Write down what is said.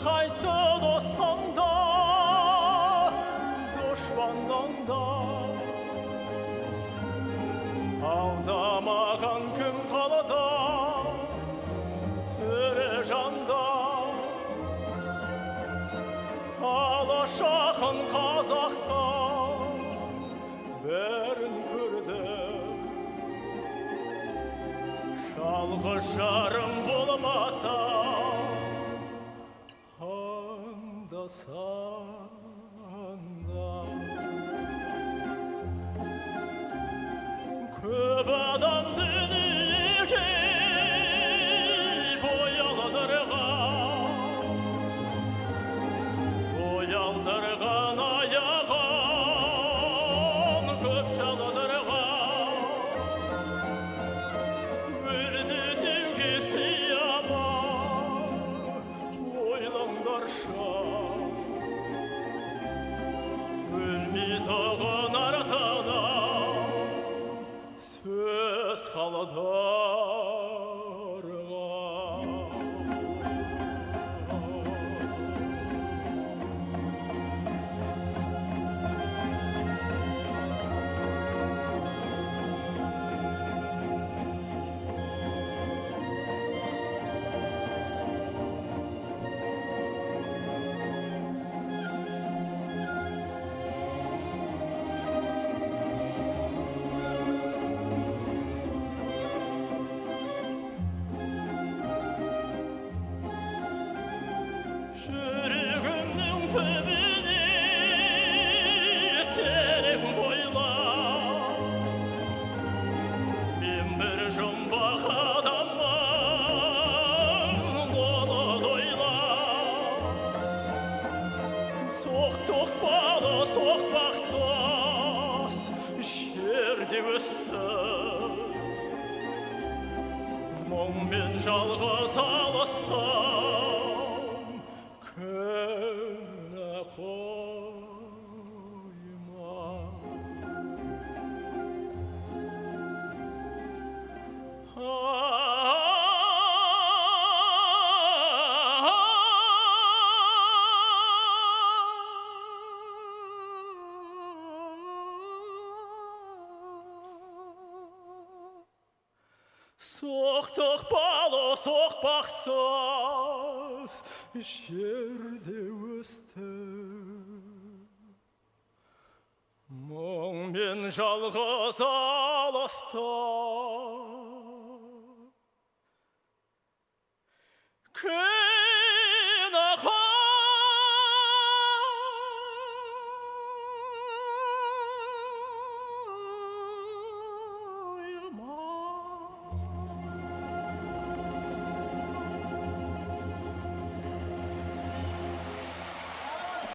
қайтты достан да дұшпаннан да алдамаған кім қалада тірі жанда алаш ақын қазақта бәрін көрді жалғыз жарым болмаса анда-санда көп адам дүниеге бой алдырған аяғын көп шалдырған өлді деуге сияма ойлаңдаршы өлмей тағын артана сөз қаладарға жүрегімнің түбіне терең бойлап мен бір жұмбақ адаммын оны дойлап соқтықпады соқпақсыз жерде өстім мұң мен жалғыз алыстым күні қойма соқтықпады соқпақсыз жерде өстім мұң мен жалғыз алыстым